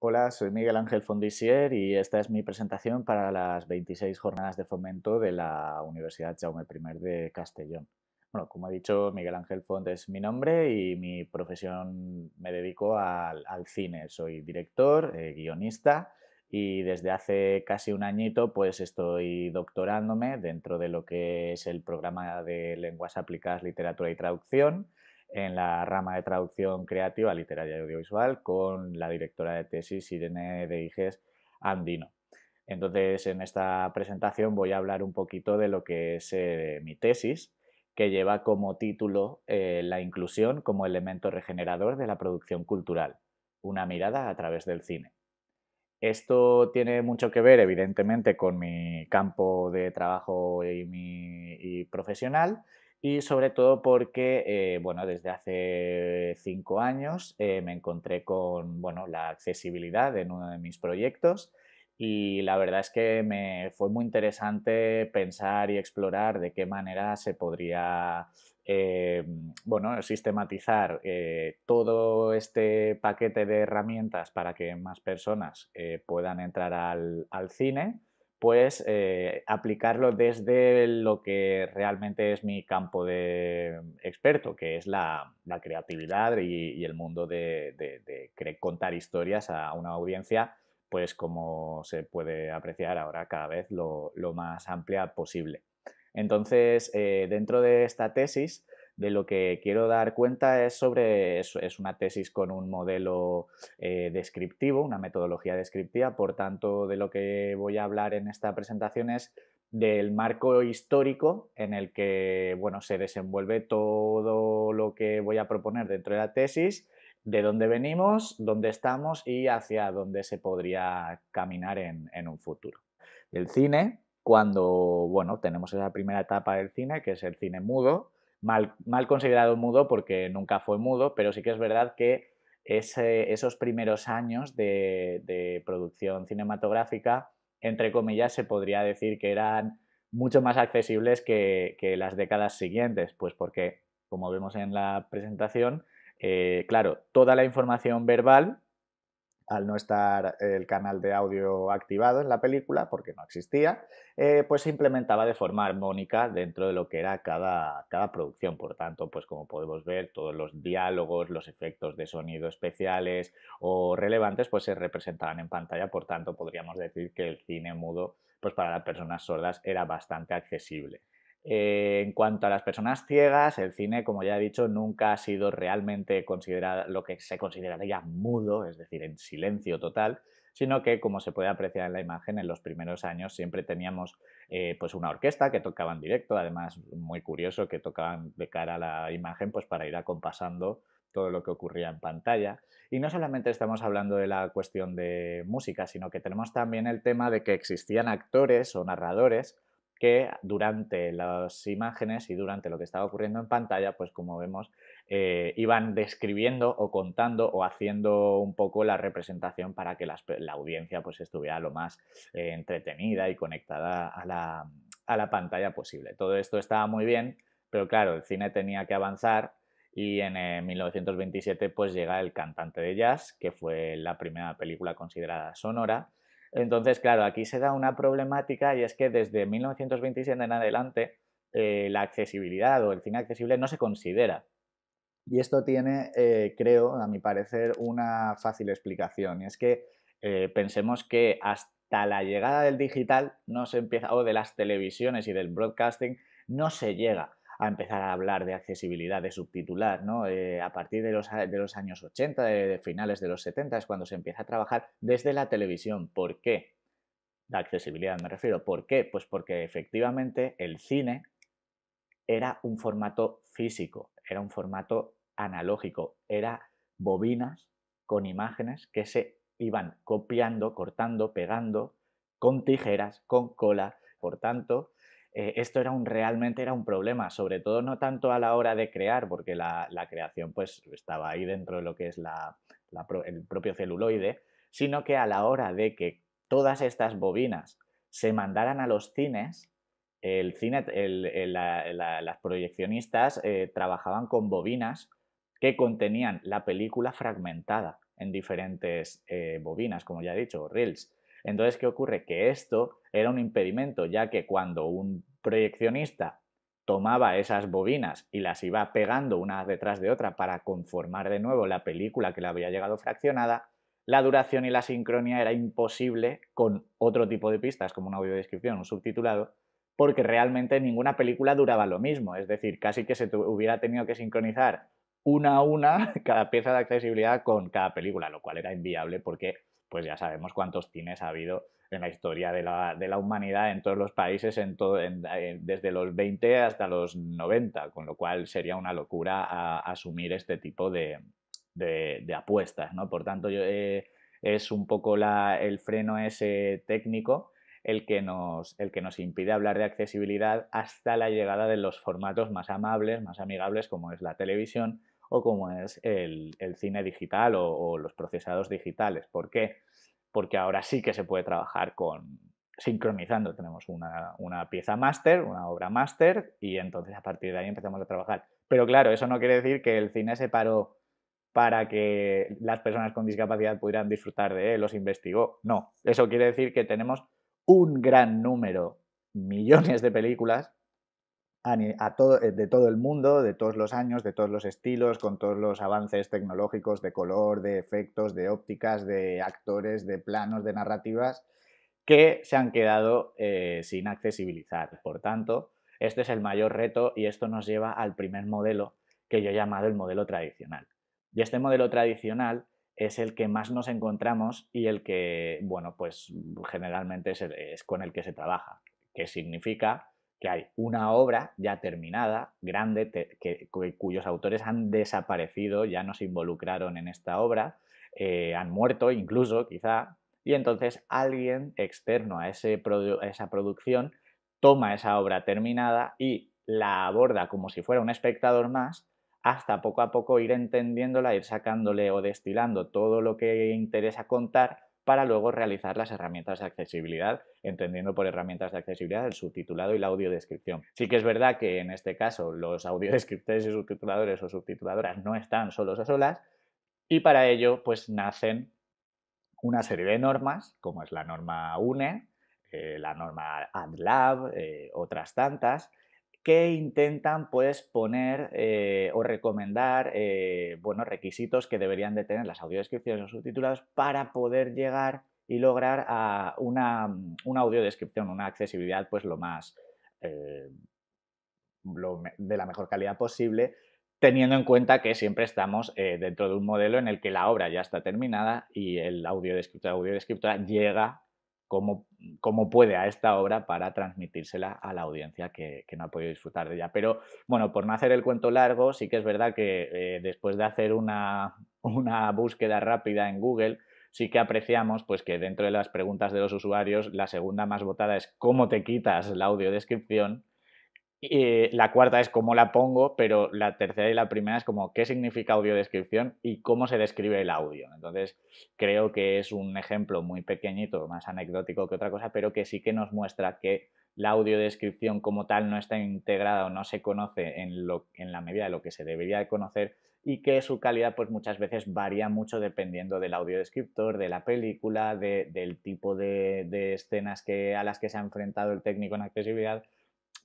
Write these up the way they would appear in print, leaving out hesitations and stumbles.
Hola, soy Miguel Ángel Fondisier y esta es mi presentación para las 26 jornadas de fomento de la Universidad Jaume I de Castellón. Bueno, como he dicho, Miguel Ángel Font es mi nombre y mi profesión me dedico al cine. Soy director, guionista y desde hace casi un añito pues estoy doctorándome dentro de lo que es el programa de lenguas aplicadas, literatura y traducción en la rama de traducción creativa, literaria y audiovisual con la directora de tesis Irene de Iges Andino. Entonces, en esta presentación voy a hablar un poquito de lo que es mi tesis, que lleva como título La inclusión como elemento regenerador de la producción cultural, una mirada a través del cine. Esto tiene mucho que ver, evidentemente, con mi campo de trabajo y profesional y sobre todo porque, bueno, desde hace 5 años me encontré con, bueno, la accesibilidad en uno de mis proyectos y la verdad es que me fue muy interesante pensar y explorar de qué manera se podría eh, bueno, sistematizar todo este paquete de herramientas para que más personas puedan entrar al cine, pues aplicarlo desde lo que realmente es mi campo de experto, que es la creatividad y el mundo de contar historias a una audiencia, pues como se puede apreciar ahora cada vez lo más amplia posible. Entonces, dentro de esta tesis, de lo que quiero dar cuenta es sobre, es una tesis con un modelo descriptivo, una metodología descriptiva, por tanto, de lo que voy a hablar en esta presentación es del marco histórico en el que, bueno, se desenvuelve todo lo que voy a proponer dentro de la tesis, de dónde venimos, dónde estamos y hacia dónde se podría caminar en un futuro. El cine, cuando, bueno, tenemos esa primera etapa del cine, que es el cine mudo, mal considerado mudo porque nunca fue mudo, pero sí que es verdad que esos primeros años de producción cinematográfica, entre comillas, se podría decir que eran mucho más accesibles que las décadas siguientes, pues porque, como vemos en la presentación, claro, toda la información verbal al no estar el canal de audio activado en la película, porque no existía, pues se implementaba de forma armónica dentro de lo que era cada producción. Por tanto, pues como podemos ver, todos los diálogos, los efectos de sonido especiales o relevantes, pues se representaban en pantalla. Por tanto, podríamos decir que el cine mudo, pues para las personas sordas era bastante accesible. En cuanto a las personas ciegas, el cine, como ya he dicho, nunca ha sido realmente considerado lo que se consideraría mudo, es decir, en silencio total, sino que, como se puede apreciar en la imagen, en los primeros años siempre teníamos pues una orquesta que tocaba en directo, además muy curioso que tocaban de cara a la imagen pues para ir acompasando todo lo que ocurría en pantalla. Y no solamente estamos hablando de la cuestión de música, sino que tenemos también el tema de que existían actores o narradores que durante las imágenes y durante lo que estaba ocurriendo en pantalla, pues como vemos, iban describiendo o contando o haciendo un poco la representación para que la audiencia pues estuviera lo más entretenida y conectada a la pantalla posible. Todo esto estaba muy bien, pero claro, el cine tenía que avanzar y en 1927 pues llega El cantante de jazz, que fue la primera película considerada sonora. Entonces, claro, aquí se da una problemática y es que desde 1927 en adelante la accesibilidad o el cine accesible no se considera. Y esto tiene, creo, a mi parecer, una fácil explicación. Y es que pensemos que hasta la llegada del digital no se empieza, o de las televisiones y del broadcasting, no se llega a empezar a hablar de accesibilidad, de subtitular, ¿no? A partir de los años 80, de finales de los 70, es cuando se empieza a trabajar desde la televisión. ¿Por qué? La accesibilidad me refiero. ¿Por qué? Pues porque efectivamente el cine era un formato físico, era un formato analógico, era bobinas con imágenes que se iban copiando, cortando, pegando, con tijeras, con cola. Por tanto, esto realmente era un problema, sobre todo no tanto a la hora de crear, porque la creación pues estaba ahí dentro de lo que es el propio celuloide, sino que a la hora de que todas estas bobinas se mandaran a los cines, el cine, las proyeccionistas trabajaban con bobinas que contenían la película fragmentada. en diferentes bobinas, como ya he dicho, o reels. Entonces, ¿qué ocurre? Que esto era un impedimento, ya que cuando un proyeccionista tomaba esas bobinas y las iba pegando una detrás de otra para conformar de nuevo la película que le había llegado fraccionada, la duración y la sincronía era imposible con otro tipo de pistas, como una audiodescripción, un subtitulado, porque realmente ninguna película duraba lo mismo. Es decir, casi que se hubiera tenido que sincronizar una a una cada pieza de accesibilidad con cada película, lo cual era inviable porque pues ya sabemos cuántos cines ha habido en la historia de la humanidad en todos los países, desde los 20 hasta los 90, con lo cual sería una locura asumir este tipo de apuestas, ¿no? Por tanto, es un poco el freno ese técnico el que nos impide hablar de accesibilidad hasta la llegada de los formatos más amables, más amigables, como es la televisión o como es el cine digital o los procesados digitales. ¿Por qué? Porque ahora sí que se puede trabajar sincronizando. Tenemos una pieza máster, una obra máster, y entonces a partir de ahí empezamos a trabajar. Pero claro, eso no quiere decir que el cine se paró para que las personas con discapacidad pudieran disfrutar de él o se investigó. No, eso quiere decir que tenemos un gran número, millones de películas de todo el mundo, de todos los años, de todos los estilos, con todos los avances tecnológicos de color, de efectos, de ópticas, de actores, de planos, de narrativas, que se han quedado sin accesibilizar. Por tanto, este es el mayor reto y esto nos lleva al primer modelo que yo he llamado el modelo tradicional. Y este modelo tradicional es el que más nos encontramos y el que, bueno, pues generalmente es con el que se trabaja, que significa que hay una obra ya terminada, grande, cuyos autores han desaparecido, ya no se involucraron en esta obra, han muerto incluso, quizá, y entonces alguien externo a esa producción toma esa obra terminada y la aborda como si fuera un espectador más, hasta poco a poco ir entendiéndola, ir sacándole o destilando todo lo que interesa contar para luego realizar las herramientas de accesibilidad, entendiendo por herramientas de accesibilidad el subtitulado y la audiodescripción. Sí que es verdad que en este caso los audiodescriptores y subtituladores o subtituladoras no están solos o solas, y para ello pues nacen una serie de normas, como es la norma UNE, la norma AdLab, otras tantas, que intentan pues poner o recomendar bueno, requisitos que deberían de tener las audiodescripciones o subtitulados para poder llegar y lograr a una audiodescripción, una accesibilidad pues lo más eh, de la mejor calidad posible, teniendo en cuenta que siempre estamos dentro de un modelo en el que la obra ya está terminada y el audiodescriptora llega como puede a esta obra para transmitírsela a la audiencia que no ha podido disfrutar de ella. Pero bueno, por no hacer el cuento largo, sí que es verdad que después de hacer una búsqueda rápida en Google, sí que apreciamos pues, que dentro de las preguntas de los usuarios, la segunda más votada es ¿cómo te quitas la audiodescripción? Y la cuarta es cómo la pongo, pero la tercera y la primera es como qué significa audiodescripción y cómo se describe el audio. Entonces, creo que es un ejemplo muy pequeñito, más anecdótico que otra cosa, pero que sí que nos muestra que la audiodescripción como tal no está integrada o no se conoce en la medida de lo que se debería de conocer y que su calidad pues muchas veces varía mucho dependiendo del audiodescriptor, de la película, del tipo de escenas a las que se ha enfrentado el técnico en accesibilidad.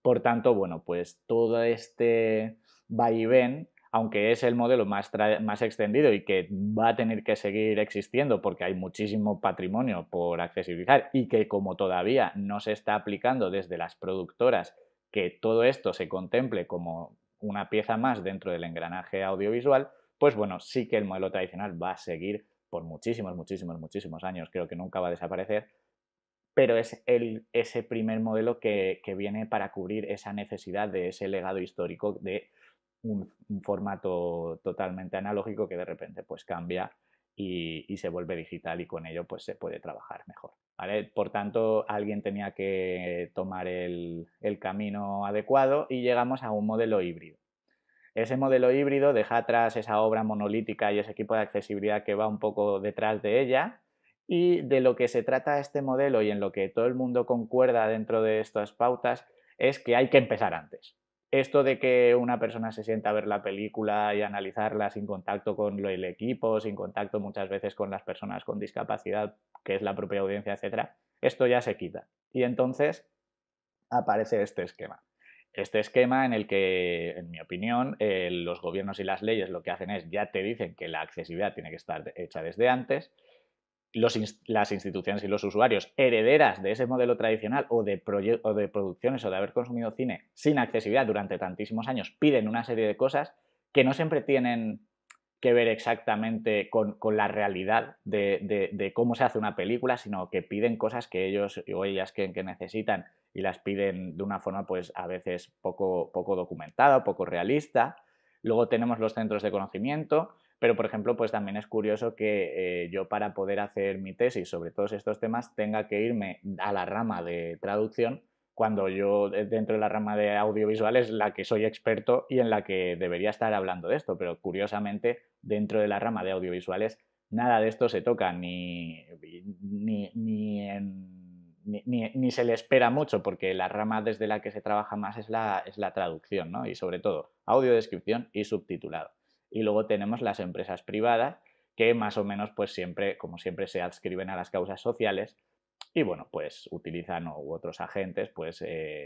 Por tanto, bueno, pues todo este vaivén, aunque es el modelo más extendido y que va a tener que seguir existiendo porque hay muchísimo patrimonio por accesibilizar y que como todavía no se está aplicando desde las productoras que todo esto se contemple como una pieza más dentro del engranaje audiovisual, pues bueno, sí que el modelo tradicional va a seguir por muchísimos, muchísimos, muchísimos años, creo que nunca va a desaparecer, pero es ese primer modelo que viene para cubrir esa necesidad de ese legado histórico de un formato totalmente analógico que de repente pues cambia y se vuelve digital y con ello pues se puede trabajar mejor. ¿Vale? Por tanto, alguien tenía que tomar el camino adecuado y llegamos a un modelo híbrido. Ese modelo híbrido deja atrás esa obra monolítica y ese equipo de accesibilidad que va un poco detrás de ella, y de lo que se trata este modelo y en lo que todo el mundo concuerda dentro de estas pautas es que hay que empezar antes. esto de que una persona se sienta a ver la película y analizarla sin contacto con el equipo, sin contacto muchas veces con las personas con discapacidad, que es la propia audiencia, etcétera, esto ya se quita. Y entonces aparece este esquema. Este esquema en el que, en mi opinión, los gobiernos y las leyes lo que hacen es, ya te dicen que la accesibilidad tiene que estar hecha desde antes, las instituciones y los usuarios herederas de ese modelo tradicional o de producciones o de haber consumido cine sin accesibilidad durante tantísimos años piden una serie de cosas que no siempre tienen que ver exactamente con la realidad de cómo se hace una película, sino que piden cosas que ellos o ellas que necesitan y las piden de una forma pues a veces poco documentada, poco realista. Luego tenemos los centros de conocimiento, pero por ejemplo pues también es curioso que yo para poder hacer mi tesis sobre todos estos temas tenga que irme a la rama de traducción cuando yo dentro de la rama de audiovisual es la que soy experto y en la que debería estar hablando de esto, pero curiosamente dentro de la rama de audiovisuales nada de esto se toca ni se le espera mucho porque la rama desde la que se trabaja más es la traducción, ¿no? Y sobre todo audiodescripción y subtitulado. Y luego tenemos las empresas privadas que más o menos pues siempre, como siempre, se adscriben a las causas sociales y bueno, pues utilizan u otros agentes pues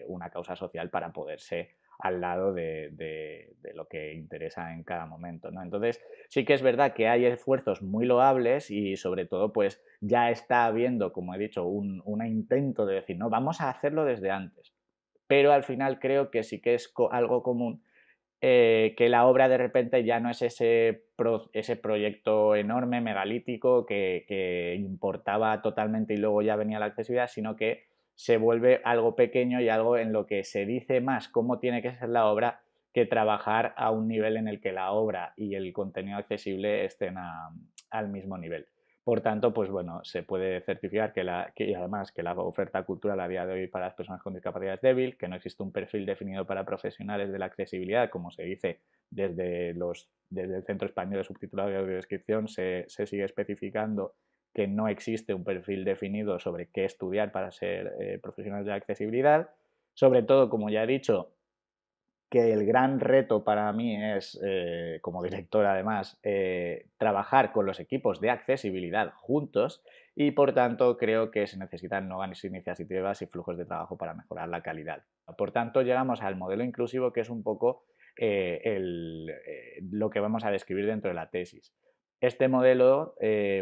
una causa social para poderse al lado de lo que interesa en cada momento, ¿no? Entonces, sí que es verdad que hay esfuerzos muy loables y sobre todo, pues ya está habiendo, como he dicho, un intento de decir, no, vamos a hacerlo desde antes. Pero al final creo que sí que es algo común que la obra de repente ya no es ese proyecto enorme, megalítico, que importaba totalmente y luego ya venía la accesibilidad, sino que se vuelve algo pequeño y algo en lo que se dice más cómo tiene que ser la obra que trabajar a un nivel en el que la obra y el contenido accesible estén al mismo nivel. Por tanto, pues bueno, se puede certificar y además que la oferta cultural a día de hoy para las personas con discapacidad es débil, que no existe un perfil definido para profesionales de la accesibilidad, como se dice desde el Centro Español de Subtitulado y Audiodescripción, se sigue especificando que no existe un perfil definido sobre qué estudiar para ser profesional de la accesibilidad. Sobre todo, como ya he dicho, que el gran reto para mí es, como director además, trabajar con los equipos de accesibilidad juntos y por tanto creo que se necesitan nuevas iniciativas y flujos de trabajo para mejorar la calidad. Por tanto, llegamos al modelo inclusivo que es un poco lo que vamos a describir dentro de la tesis. Este modelo,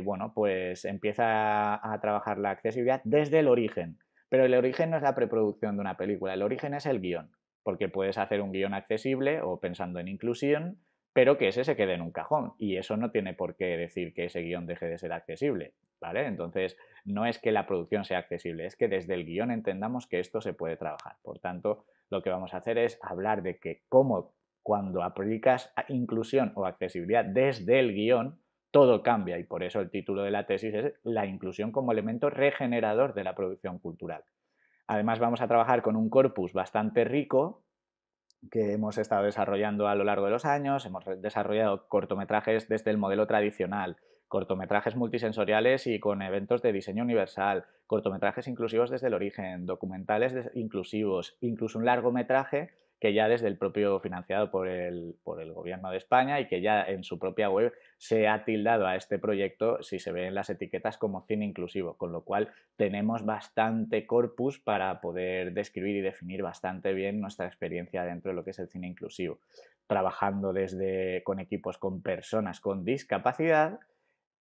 bueno, pues empieza a trabajar la accesibilidad desde el origen, pero el origen no es la preproducción de una película, el origen es el guión porque puedes hacer un guión accesible o pensando en inclusión, pero que ese se quede en un cajón y eso no tiene por qué decir que ese guión deje de ser accesible, ¿vale? Entonces, no es que la producción sea accesible, es que desde el guión entendamos que esto se puede trabajar. Por tanto, lo que vamos a hacer es hablar de que cómo cuando aplicas inclusión o accesibilidad desde el guión, todo cambia y por eso el título de la tesis es la inclusión como elemento regenerador de la producción cultural. Además, vamos a trabajar con un corpus bastante rico que hemos estado desarrollando a lo largo de los años. Hemos desarrollado cortometrajes desde el modelo tradicional, cortometrajes multisensoriales y con eventos de diseño universal, cortometrajes inclusivos desde el origen, documentales inclusivos, incluso un largometraje que ya desde el propio financiado por el gobierno de España y que ya en su propia web se ha tildado a este proyecto, si se ve en las etiquetas, como cine inclusivo, con lo cual tenemos bastante corpus para poder describir y definir bastante bien nuestra experiencia dentro de lo que es el cine inclusivo, trabajando con equipos con personas con discapacidad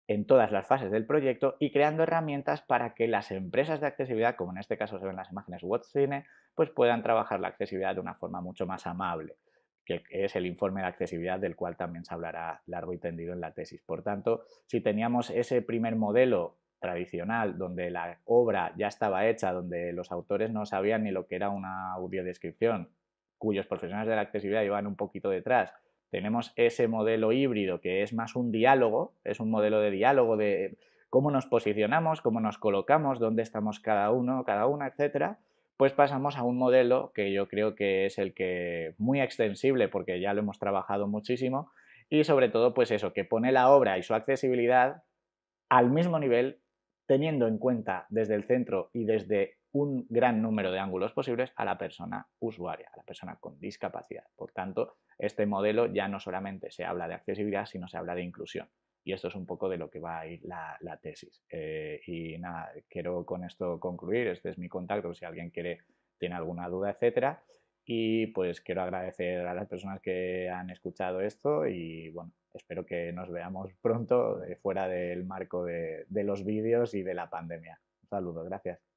en todas las fases del proyecto y creando herramientas para que las empresas de accesibilidad, como en este caso se ven las imágenes WhatCine, pues puedan trabajar la accesibilidad de una forma mucho más amable, que es el informe de accesibilidad del cual también se hablará largo y tendido en la tesis. Por tanto, si teníamos ese primer modelo tradicional donde la obra ya estaba hecha, donde los autores no sabían ni lo que era una audiodescripción, cuyos profesionales de la accesibilidad iban un poquito detrás, tenemos ese modelo híbrido que es más un diálogo, es un modelo de diálogo de cómo nos posicionamos, cómo nos colocamos, dónde estamos cada uno, cada una, etcétera. Pues pasamos a un modelo que yo creo que es el que muy extensible porque ya lo hemos trabajado muchísimo y sobre todo pues eso, que pone la obra y su accesibilidad al mismo nivel teniendo en cuenta desde el centro y desde un gran número de ángulos posibles a la persona usuaria, a la persona con discapacidad. Por tanto, este modelo ya no solamente se habla de accesibilidad, sino se habla de inclusión. Y esto es un poco de lo que va a ir la tesis. Y nada, quiero con esto concluir. Este es mi contacto, si alguien tiene alguna duda, etcétera. Y pues quiero agradecer a las personas que han escuchado esto y bueno, espero que nos veamos pronto fuera del marco de los vídeos y de la pandemia. Un saludo, gracias.